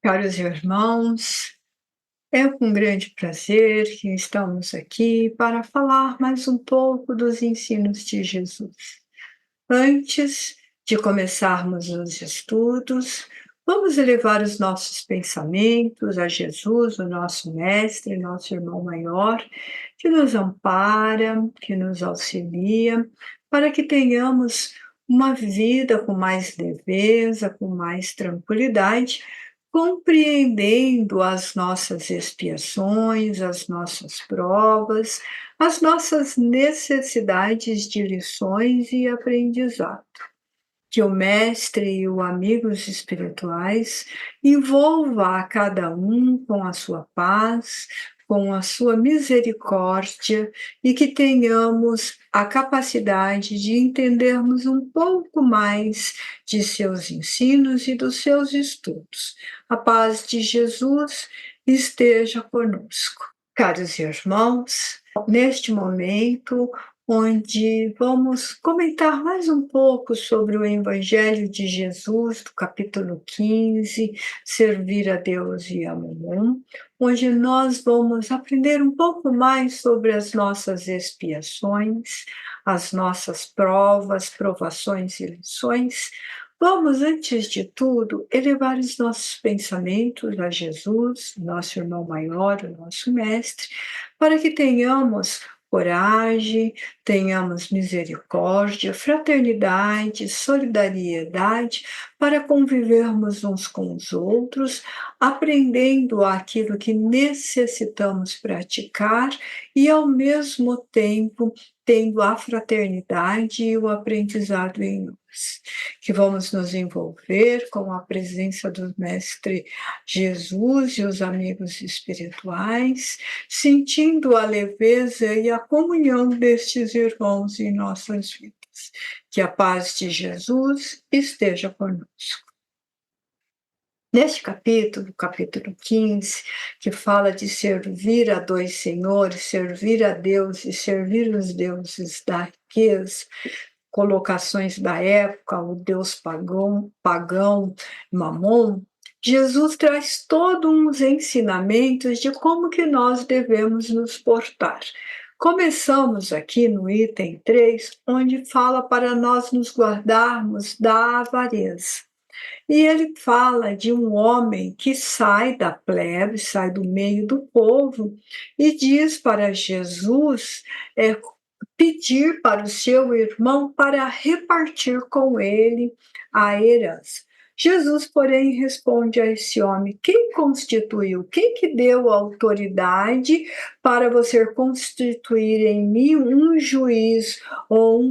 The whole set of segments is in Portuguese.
Caros irmãos, é com grande prazer que estamos aqui para falar mais um pouco dos ensinos de Jesus. Antes de começarmos os estudos, vamos elevar os nossos pensamentos a Jesus, o nosso Mestre, nosso irmão maior, que nos ampara, que nos auxilia, para que tenhamos uma vida com mais leveza, com mais tranquilidade, compreendendo as nossas expiações, as nossas provas, as nossas necessidades de lições e aprendizado. Que o mestre e os amigos espirituais envolva a cada um com a sua paz, com a sua misericórdia e que tenhamos a capacidade de entendermos um pouco mais de seus ensinos e dos seus estudos. A paz de Jesus esteja conosco. Caros irmãos, neste momento, onde vamos comentar mais um pouco sobre o Evangelho de Jesus, do capítulo 15, Servir a Deus e a Mamon, onde nós vamos aprender um pouco mais sobre as nossas expiações, as nossas provas, provações e lições. Vamos, antes de tudo, elevar os nossos pensamentos a Jesus, nosso irmão maior, o nosso mestre, para que tenhamos coragem, tenhamos misericórdia, fraternidade, solidariedade para convivermos uns com os outros, aprendendo aquilo que necessitamos praticar e, ao mesmo tempo, tendo a fraternidade e o aprendizado em nós. Que vamos nos envolver com a presença do Mestre Jesus e os amigos espirituais, sentindo a leveza e a comunhão destes irmãos em nossas vidas. Que a paz de Jesus esteja conosco. Neste capítulo, capítulo 15, que fala de servir a dois senhores, servir a Deus e servir os deuses da riqueza, colocações da época, o deus pagão Mamon, Jesus traz todos uns ensinamentos de como que nós devemos nos portar. Começamos aqui no item 3, onde fala para nós nos guardarmos da avareza. E ele fala de um homem que sai da plebe, sai do meio do povo, e diz para Jesus pedir para o seu irmão para repartir com ele a herança. Jesus, porém, responde a esse homem: quem constituiu, quem que deu autoridade para você constituir em mim um juiz ou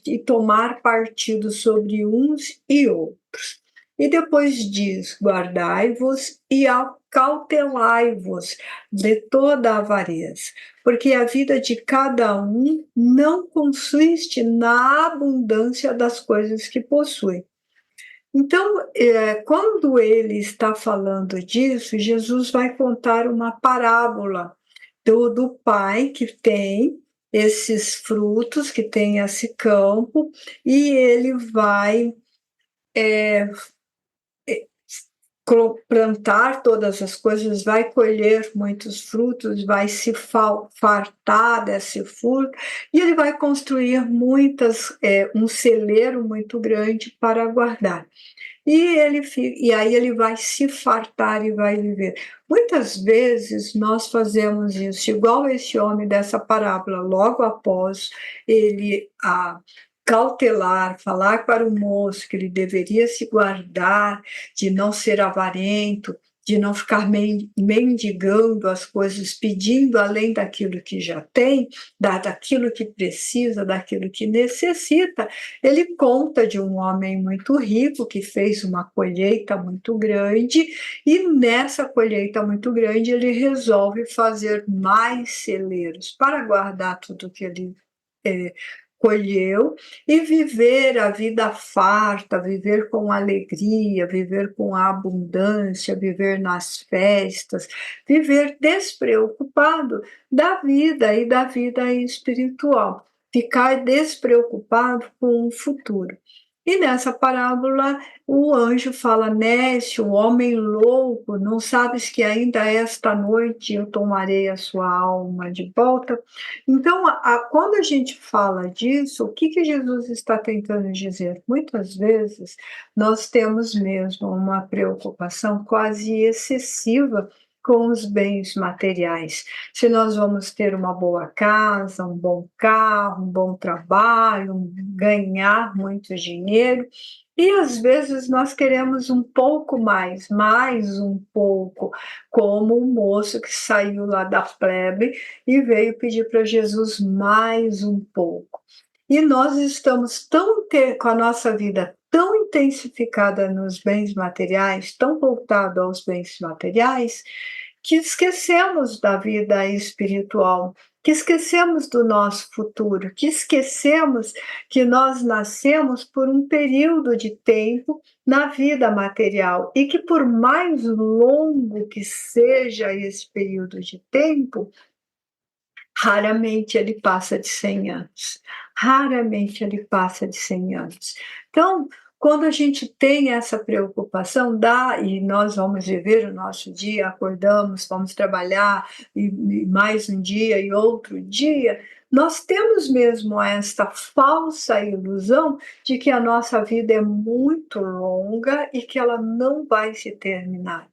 e tomar partido sobre uns e outros? E depois diz: guardai-vos e acautelai-vos de toda a avareza, porque a vida de cada um não consiste na abundância das coisas que possui. Então, quando ele está falando disso, Jesus vai contar uma parábola do pai que tem esses frutos, que tem esse campo, e ele vai plantar todas as coisas, vai colher muitos frutos, vai se fartar desse fruto, e ele vai construir um celeiro muito grande para guardar. E aí ele vai se fartar e vai viver. Muitas vezes nós fazemos isso, igual esse homem dessa parábola, logo após ele cautelar, falar para o moço que ele deveria se guardar de não ser avarento, de não ficar mendigando as coisas, pedindo além daquilo que já tem, daquilo que precisa, daquilo que necessita. Ele conta de um homem muito rico que fez uma colheita muito grande, e nessa colheita muito grande ele resolve fazer mais celeiros para guardar tudo que ele colheu e viver a vida farta, viver com alegria, viver com abundância, viver nas festas, viver despreocupado da vida e da vida espiritual, ficar despreocupado com o futuro. E nessa parábola, o anjo fala: Nécio, homem louco, não sabes que ainda esta noite eu tomarei a sua alma de volta? Então, quando a gente fala disso, o que que Jesus está tentando dizer? Muitas vezes nós temos mesmo uma preocupação quase excessiva com os bens materiais. Se nós vamos ter uma boa casa, um bom carro, um bom trabalho, ganhar muito dinheiro, e às vezes nós queremos um pouco mais um pouco, como o moço que saiu lá da plebe e veio pedir para Jesus mais um pouco. E nós estamos com a nossa vida tão intensificada nos bens materiais, tão voltado aos bens materiais, que esquecemos da vida espiritual, que esquecemos do nosso futuro, que esquecemos que nós nascemos por um período de tempo na vida material e que, por mais longo que seja esse período de tempo, raramente ele passa de 100 anos. Raramente ele passa de 100 anos. Então, quando a gente tem essa preocupação, e nós vamos viver o nosso dia, acordamos, vamos trabalhar, e mais um dia e outro dia, nós temos mesmo esta falsa ilusão de que a nossa vida é muito longa e que ela não vai se terminar.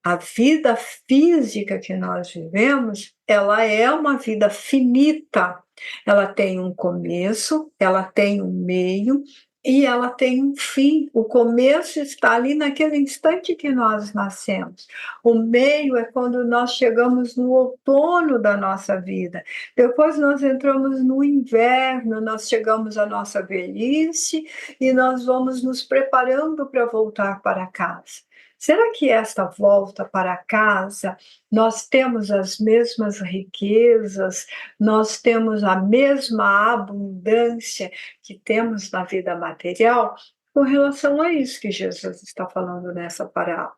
A vida física que nós vivemos, ela é uma vida finita. Ela tem um começo, ela tem um meio e ela tem um fim. O começo está ali naquele instante que nós nascemos. O meio é quando nós chegamos no outono da nossa vida. Depois nós entramos no inverno, nós chegamos à nossa velhice e nós vamos nos preparando para voltar para casa. Será que esta volta para casa, nós temos as mesmas riquezas, nós temos a mesma abundância que temos na vida material? Com relação a isso que Jesus está falando nessa parábola.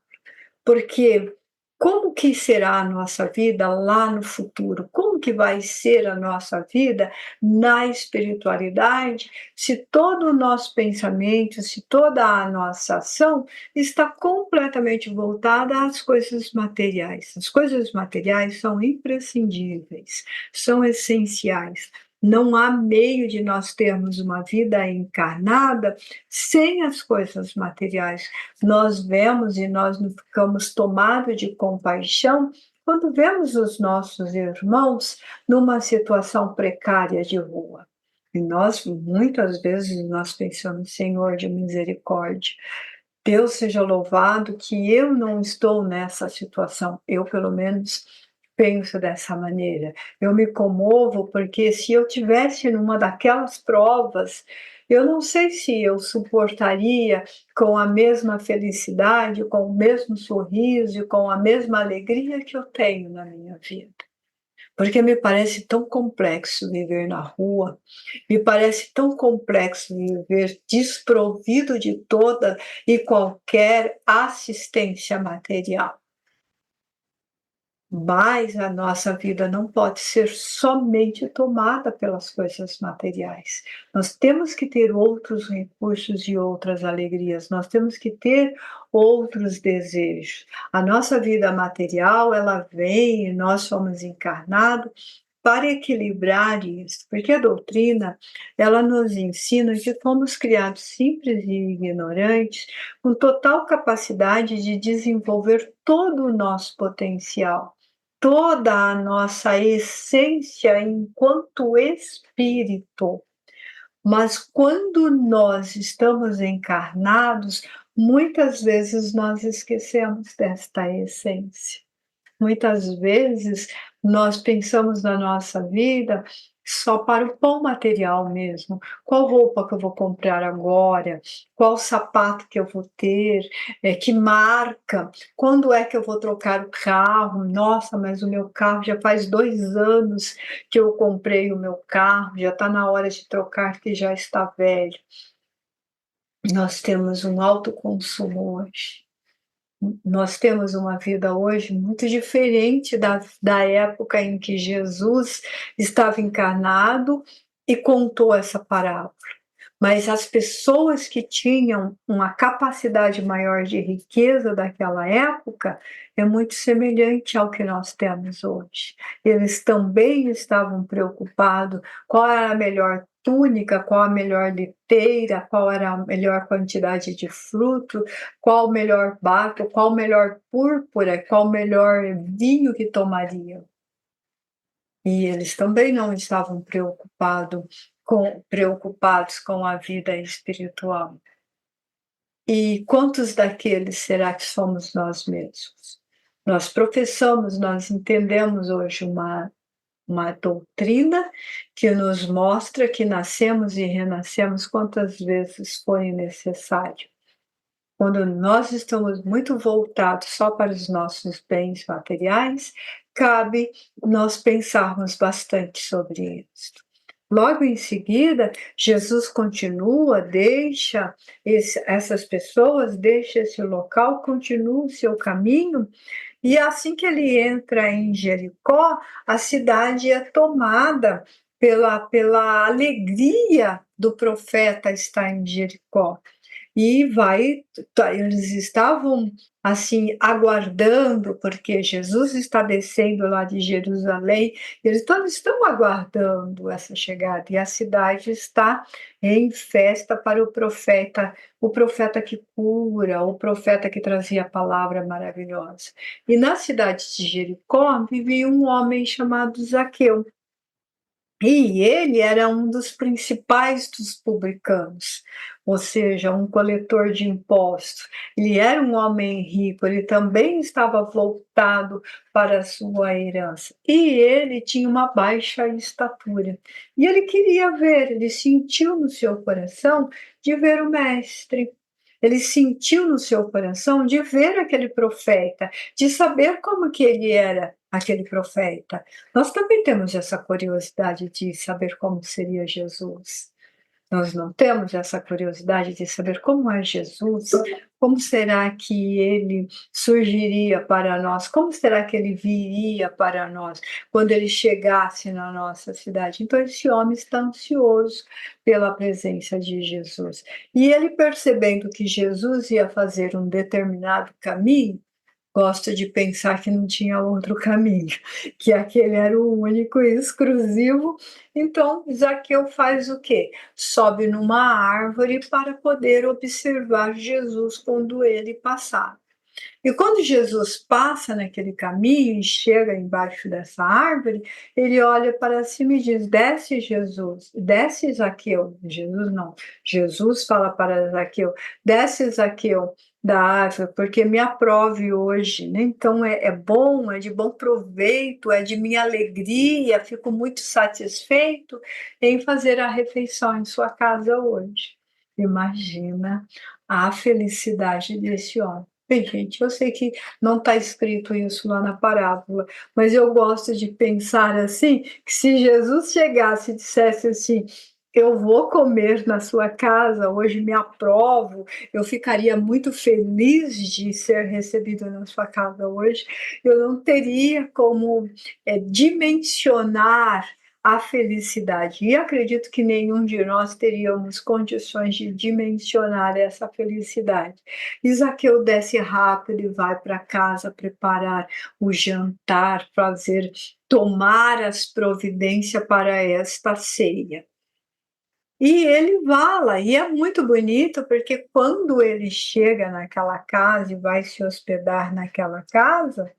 Porque como que será a nossa vida lá no futuro? Como que vai ser a nossa vida na espiritualidade, se todo o nosso pensamento, se toda a nossa ação está completamente voltada às coisas materiais? As coisas materiais são imprescindíveis, são essenciais. Não há meio de nós termos uma vida encarnada sem as coisas materiais. Nós vemos e nós não ficamos tomados de compaixão quando vemos os nossos irmãos numa situação precária de rua. E nós, muitas vezes, nós pensamos, Senhor de misericórdia, Deus seja louvado que eu não estou nessa situação. Eu, pelo menos, penso dessa maneira. Eu me comovo porque se eu tivesse numa daquelas provas, eu não sei se eu suportaria com a mesma felicidade, com o mesmo sorriso, com a mesma alegria que eu tenho na minha vida. Porque me parece tão complexo viver na rua, me parece tão complexo viver desprovido de toda e qualquer assistência material. Mas a nossa vida não pode ser somente tomada pelas coisas materiais. Nós temos que ter outros recursos e outras alegrias, nós temos que ter outros desejos. A nossa vida material, ela vem e nós somos encarnados para equilibrar isso, porque a doutrina, ela nos ensina que fomos criados simples e ignorantes, com total capacidade de desenvolver todo o nosso potencial, toda a nossa essência enquanto espírito. Mas quando nós estamos encarnados, muitas vezes nós esquecemos desta essência. Muitas vezes nós pensamos na nossa vida só para o pão material mesmo. Qual roupa que eu vou comprar agora? Qual sapato que eu vou ter? Que marca? Quando é que eu vou trocar o carro? Nossa, mas o meu carro já faz 2 anos que eu comprei o meu carro, já está na hora de trocar, que já está velho. Nós temos um alto consumo hoje. Nós temos uma vida hoje muito diferente da época em que Jesus estava encarnado e contou essa parábola. Mas as pessoas que tinham uma capacidade maior de riqueza daquela época é muito semelhante ao que nós temos hoje. Eles também estavam preocupados qual era a melhor túnica, qual a melhor liteira, qual era a melhor quantidade de fruto, qual o melhor bato, qual o melhor púrpura, qual o melhor vinho que tomariam. E eles também não estavam preocupados com a vida espiritual. E quantos daqueles será que somos nós mesmos? Nós professamos, nós entendemos hoje uma doutrina que nos mostra que nascemos e renascemos quantas vezes forem necessário. Quando nós estamos muito voltados só para os nossos bens materiais, cabe nós pensarmos bastante sobre isso. Logo em seguida, Jesus continua, deixa essas pessoas, deixa esse local, continua o seu caminho, e assim que ele entra em Jericó, a cidade é tomada pela alegria do profeta estar em Jericó. E eles estavam assim aguardando, porque Jesus está descendo lá de Jerusalém, eles todos estão aguardando essa chegada, e a cidade está em festa para o profeta que cura, o profeta que trazia a palavra maravilhosa. E na cidade de Jericó vivia um homem chamado Zaqueu. E ele era um dos principais dos publicanos, ou seja, um coletor de impostos. Ele era um homem rico, ele também estava voltado para a sua herança. E ele tinha uma baixa estatura. E ele queria ver, ele sentiu no seu coração de ver o Mestre. Ele sentiu no seu coração de ver aquele profeta, de saber como que ele era aquele profeta. Nós também temos essa curiosidade de saber como seria Jesus. Nós não temos essa curiosidade de saber como é Jesus, como será que ele surgiria para nós, como será que ele viria para nós quando ele chegasse na nossa cidade. Então, esse homem está ansioso pela presença de Jesus. E ele, percebendo que Jesus ia fazer um determinado caminho, gosto de pensar que não tinha outro caminho, que aquele era o único e exclusivo. Então, Zaqueu faz o quê? Sobe numa árvore para poder observar Jesus quando ele passar. E quando Jesus passa naquele caminho e chega embaixo dessa árvore, ele olha para cima e diz: desce, Jesus, desce, Zaqueu. Jesus não. Jesus fala para Zaqueu: desce, Zaqueu, da árvore, porque me aprove hoje, né? Então é bom, é de bom proveito, é de minha alegria, fico muito satisfeito em fazer a refeição em sua casa hoje. Imagina a felicidade desse homem. Bem, gente, eu sei que não está escrito isso lá na parábola, mas eu gosto de pensar assim, que se Jesus chegasse e dissesse assim: eu vou comer na sua casa, hoje me aprovo, eu ficaria muito feliz de ser recebido na sua casa hoje, eu não teria como dimensionar a felicidade. E acredito que nenhum de nós teríamos condições de dimensionar essa felicidade. Zaqueu desce rápido e vai para casa preparar o jantar, tomar as providências para esta ceia. E ele fala, e é muito bonito, porque quando ele chega naquela casa e vai se hospedar naquela casa,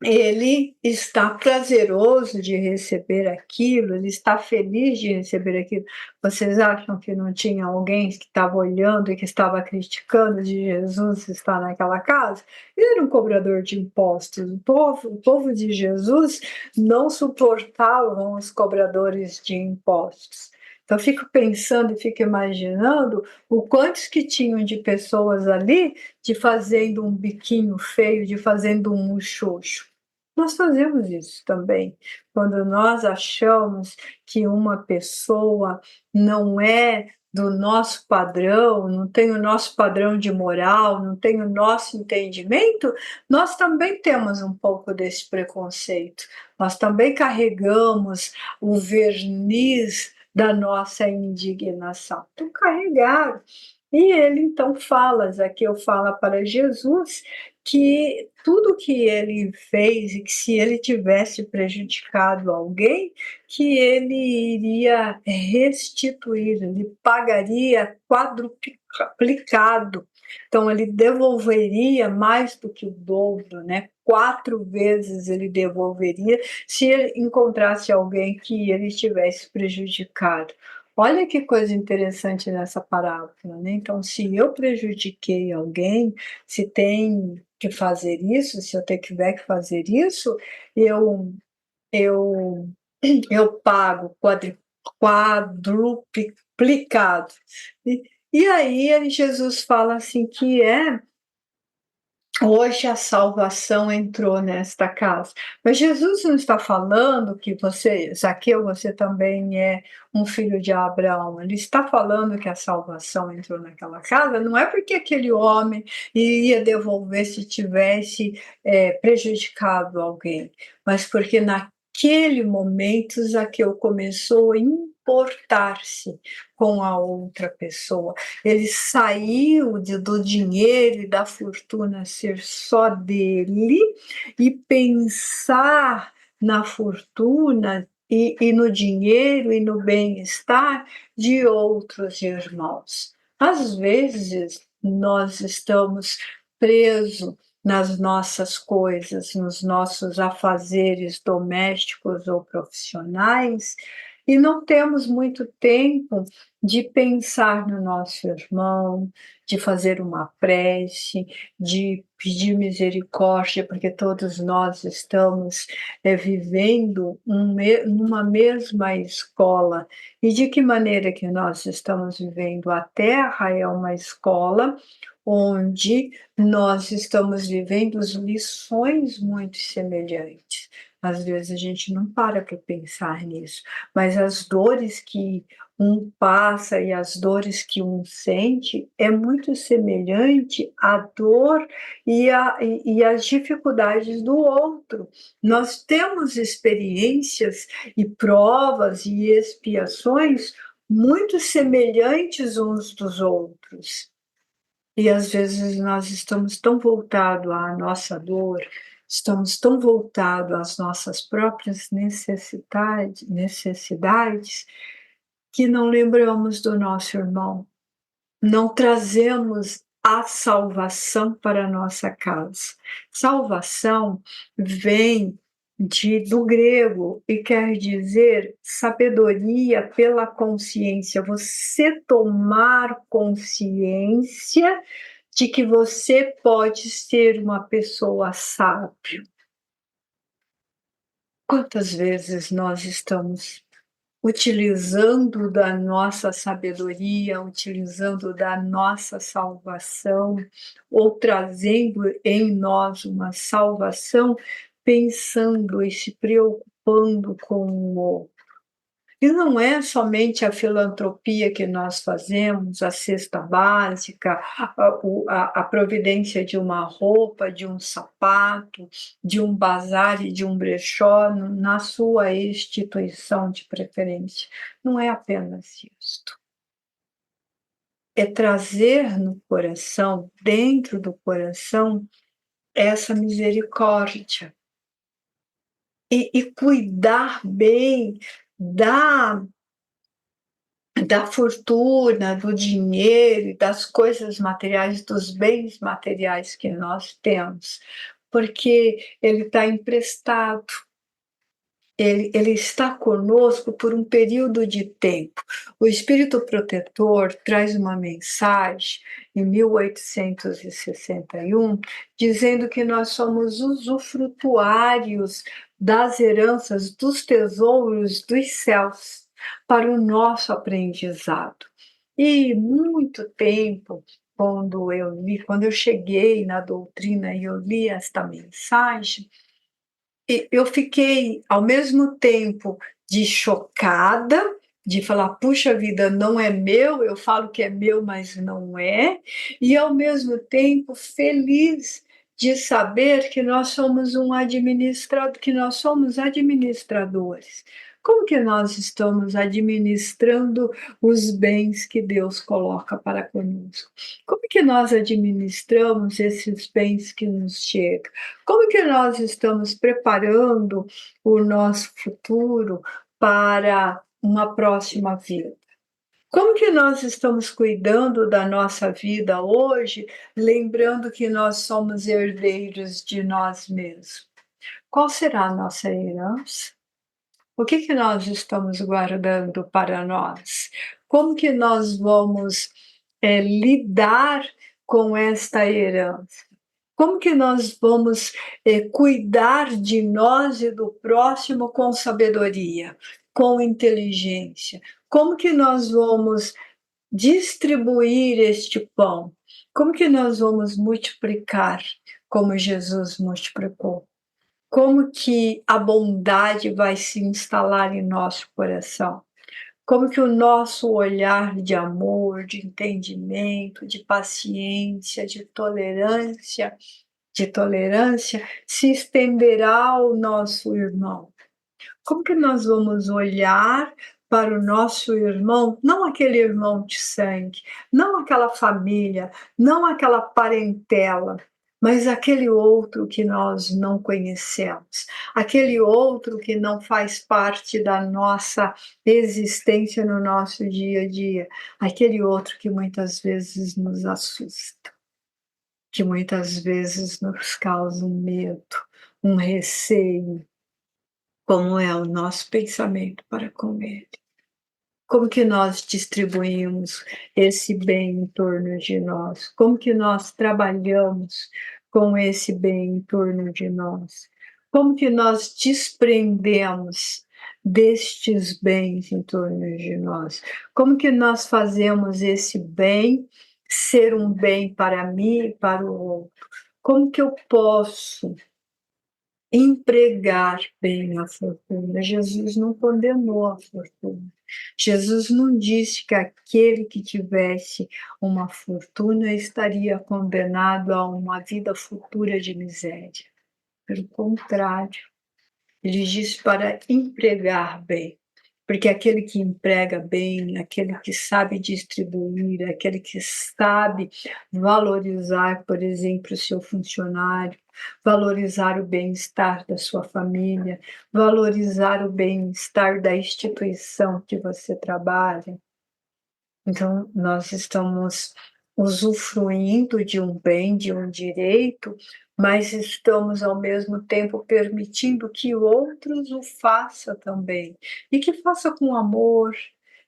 ele está prazeroso de receber aquilo, ele está feliz de receber aquilo. Vocês acham que não tinha alguém que estava olhando e que estava criticando de Jesus estar naquela casa? Ele era um cobrador de impostos. O povo de Jesus não suportavam os cobradores de impostos. Então, eu fico pensando e fico imaginando o quantos que tinham de pessoas ali de fazendo um biquinho feio, de fazendo um muxoxo. Nós fazemos isso também. Quando nós achamos que uma pessoa não é do nosso padrão, não tem o nosso padrão de moral, não tem o nosso entendimento, nós também temos um pouco desse preconceito. Nós também carregamos o verniz da nossa indignação. Então, carregaram. E ele então fala, Zaqueu fala para Jesus que tudo que ele fez e que se ele tivesse prejudicado alguém, que ele iria restituir, ele pagaria quadruplicado. Então ele devolveria mais do que o dobro, né? 4 vezes ele devolveria se ele encontrasse alguém que ele tivesse prejudicado. Olha que coisa interessante nessa parábola, né? Então, se eu prejudiquei alguém, se tem que fazer isso, se eu tiver que fazer isso, eu eu eu pago quadruplicado. E aí Jesus fala assim que hoje a salvação entrou nesta casa. Mas Jesus não está falando que você, Zaqueu, você também é um filho de Abraão. Ele está falando que a salvação entrou naquela casa, não é porque aquele homem iria devolver se tivesse prejudicado alguém, mas porque naquele momento Zaqueu começou a importar-se com a outra pessoa. Ele saiu do dinheiro e da fortuna ser só dele e pensar na fortuna e no dinheiro e no bem-estar de outros irmãos. Às vezes, nós estamos presos nas nossas coisas, nos nossos afazeres domésticos ou profissionais, e não temos muito tempo de pensar no nosso irmão, de fazer uma prece, de pedir misericórdia, porque todos nós estamos vivendo numa mesma escola. E de que maneira que nós estamos vivendo? A Terra é uma escola onde nós estamos vivendo lições muito semelhantes. Às vezes a gente não para pensar nisso, mas as dores que um passa e as dores que um sente é muito semelhante à dor e às dificuldades do outro. Nós temos experiências e provas e expiações muito semelhantes uns dos outros. E às vezes nós estamos tão voltados à nossa dor, estamos tão voltados às nossas próprias necessidades, que não lembramos do nosso irmão, não trazemos a salvação para a nossa casa. Salvação vem do grego e quer dizer sabedoria pela consciência, você tomar consciência de que você pode ser uma pessoa sábia. Quantas vezes nós estamos utilizando da nossa sabedoria, utilizando da nossa salvação, ou trazendo em nós uma salvação, pensando e se preocupando com o outro. E não é somente a filantropia que nós fazemos, a cesta básica, a providência de uma roupa, de um sapato, de um bazar e de um brechó na sua instituição de preferência. Não é apenas isto. É trazer no coração, dentro do coração, essa misericórdia. E cuidar bem da fortuna, do dinheiro, das coisas materiais, dos bens materiais que nós temos, porque ele está emprestado, ele está conosco por um período de tempo. O Espírito Protetor traz uma mensagem em 1861, dizendo que nós somos usufrutuários das heranças, dos tesouros dos céus, para o nosso aprendizado. E muito tempo, quando eu cheguei na doutrina e eu li esta mensagem, eu fiquei, ao mesmo tempo, de chocada, de falar, puxa vida, não é meu, eu falo que é meu, mas não é, e ao mesmo tempo feliz de saber que nós somos administradores. Como que nós estamos administrando os bens que Deus coloca para conosco? Como que nós administramos esses bens que nos chegam? Como que nós estamos preparando o nosso futuro para uma próxima vida? Como que nós estamos cuidando da nossa vida hoje, lembrando que nós somos herdeiros de nós mesmos? Qual será a nossa herança? O que que nós estamos guardando para nós? Como que nós vamos, lidar com esta herança? Como que nós vamos, cuidar de nós e do próximo com sabedoria, com inteligência? Como que nós vamos distribuir este pão? Como que nós vamos multiplicar como Jesus multiplicou? Como que a bondade vai se instalar em nosso coração? Como que o nosso olhar de amor, de entendimento, de paciência, de tolerância se estenderá ao nosso irmão? Como que nós vamos olhar para o nosso irmão, não aquele irmão de sangue, não aquela família, não aquela parentela, mas aquele outro que nós não conhecemos, aquele outro que não faz parte da nossa existência no nosso dia a dia, aquele outro que muitas vezes nos assusta, que muitas vezes nos causa um medo, um receio, como é o nosso pensamento para com ele. Como que nós distribuímos esse bem em torno de nós? Como que nós trabalhamos com esse bem em torno de nós? Como que nós desprendemos destes bens em torno de nós? Como que nós fazemos esse bem ser um bem para mim e para o outro? Como que eu posso empregar bem a fortuna? Jesus não condenou a fortuna. Jesus não disse que aquele que tivesse uma fortuna estaria condenado a uma vida futura de miséria. Pelo contrário, ele disse para empregar bem. Porque aquele que emprega bem, aquele que sabe distribuir, aquele que sabe valorizar, por exemplo, o seu funcionário, valorizar o bem-estar da sua família, valorizar o bem-estar da instituição que você trabalha. Então, nós estamos usufruindo de um bem, de um direito, mas estamos ao mesmo tempo permitindo que outros o façam também. E que faça com amor,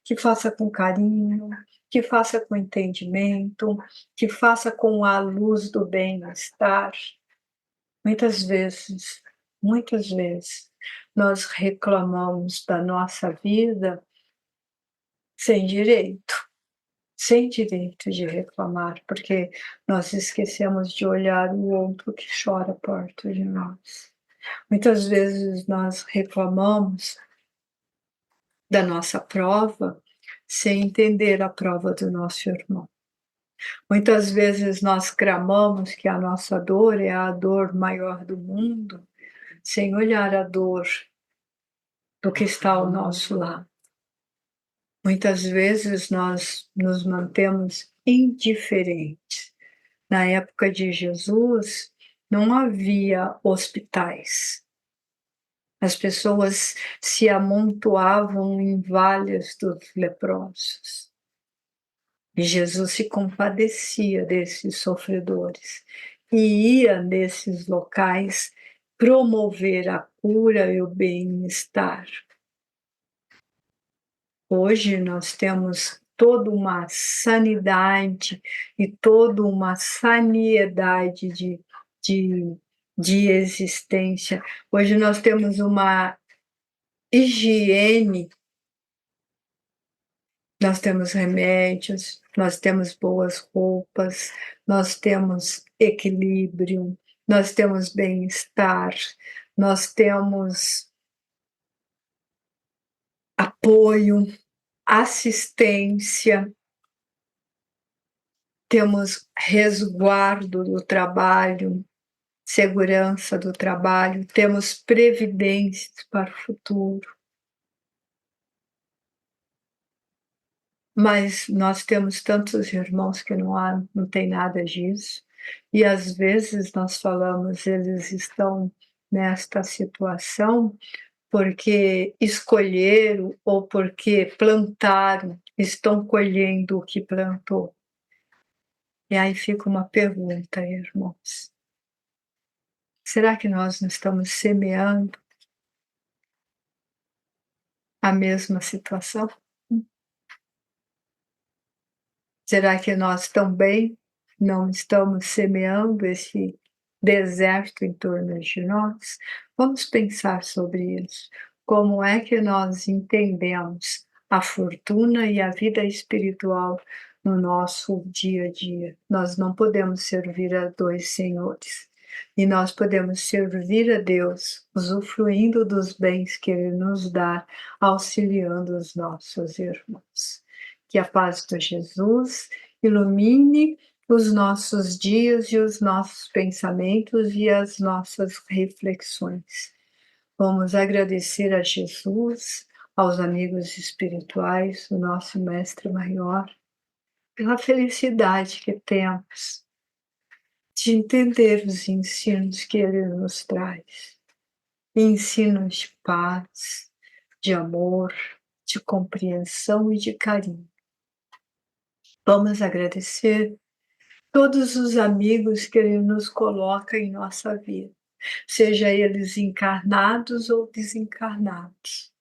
que faça com carinho, que faça com entendimento, que faça com a luz do bem-estar. Muitas vezes, nós reclamamos da nossa vida sem direito. Sem direito de reclamar, porque nós esquecemos de olhar o outro que chora perto de nós. Muitas vezes nós reclamamos da nossa prova sem entender a prova do nosso irmão. Muitas vezes nós clamamos que a nossa dor é a dor maior do mundo, sem olhar a dor do que está ao nosso lado. Muitas vezes nós nos mantemos indiferentes. Na época de Jesus, não havia hospitais. As pessoas se amontoavam em vales dos leprosos. E Jesus se compadecia desses sofredores e ia nesses locais promover a cura e o bem-estar. Hoje nós temos toda uma sanidade e toda uma saniedade de existência. Hoje nós temos uma higiene, nós temos remédios, nós temos boas roupas, nós temos equilíbrio, nós temos bem-estar, nós temos apoio, assistência, temos resguardo do trabalho, segurança do trabalho, temos previdências para o futuro. mas nós temos tantos irmãos que não tem nada disso, e às vezes nós falamos: "Eles estão nesta situação porque escolheram ou porque plantaram, estão colhendo o que plantou". E aí fica uma pergunta, irmãos: será que nós não estamos semeando a mesma situação? Será que nós também não estamos semeando esse deserto em torno de nós? Vamos pensar sobre isso. Como é que nós entendemos a fortuna e a vida espiritual no nosso dia a dia? Nós não podemos servir a dois senhores. E nós podemos servir a Deus, usufruindo dos bens que Ele nos dá, auxiliando os nossos irmãos. Que a paz de Jesus ilumine os nossos dias e os nossos pensamentos e as nossas reflexões. Vamos agradecer a Jesus, aos amigos espirituais, o nosso Mestre Maior, pela felicidade que temos de entender os ensinos que Ele nos traz. Ensinos de paz, de amor, de compreensão e de carinho. Vamos agradecer todos os amigos que Ele nos coloca em nossa vida, seja eles encarnados ou desencarnados.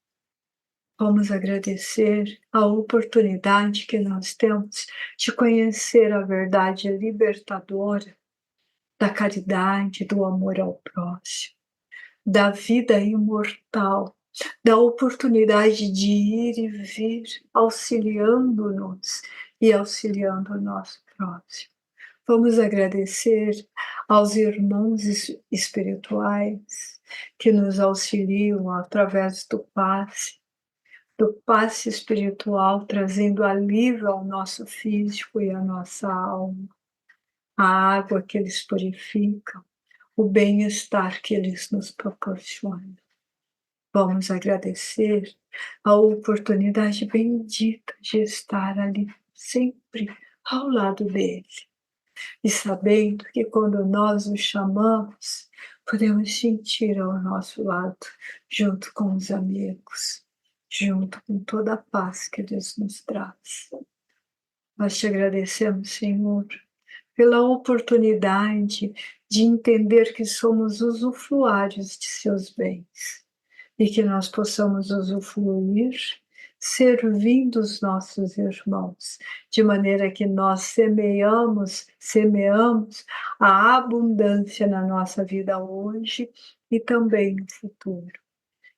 Vamos agradecer a oportunidade que nós temos de conhecer a verdade libertadora da caridade, do amor ao próximo, da vida imortal, da oportunidade de ir e vir auxiliando-nos e auxiliando o nosso próximo. Vamos agradecer aos irmãos espirituais que nos auxiliam através do passe espiritual, trazendo alívio ao nosso físico e à nossa alma, a água que eles purificam, o bem-estar que eles nos proporcionam. Vamos agradecer a oportunidade bendita de estar ali, sempre ao lado dele. E sabendo que quando nós o chamamos, podemos sentir ao nosso lado, junto com os amigos, junto com toda a paz que Deus nos traz. Nós te agradecemos, Senhor, pela oportunidade de entender que somos usufruários de seus bens e que nós possamos usufruir servindo os nossos irmãos, de maneira que nós semeamos a abundância na nossa vida hoje e também no futuro.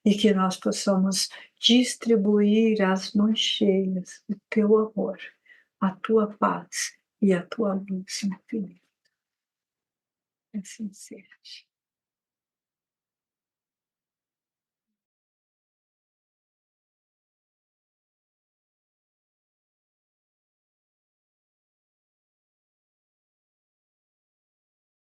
E que nós possamos distribuir às mãos cheias o teu amor, a tua paz e a tua luz infinita. Assim seja.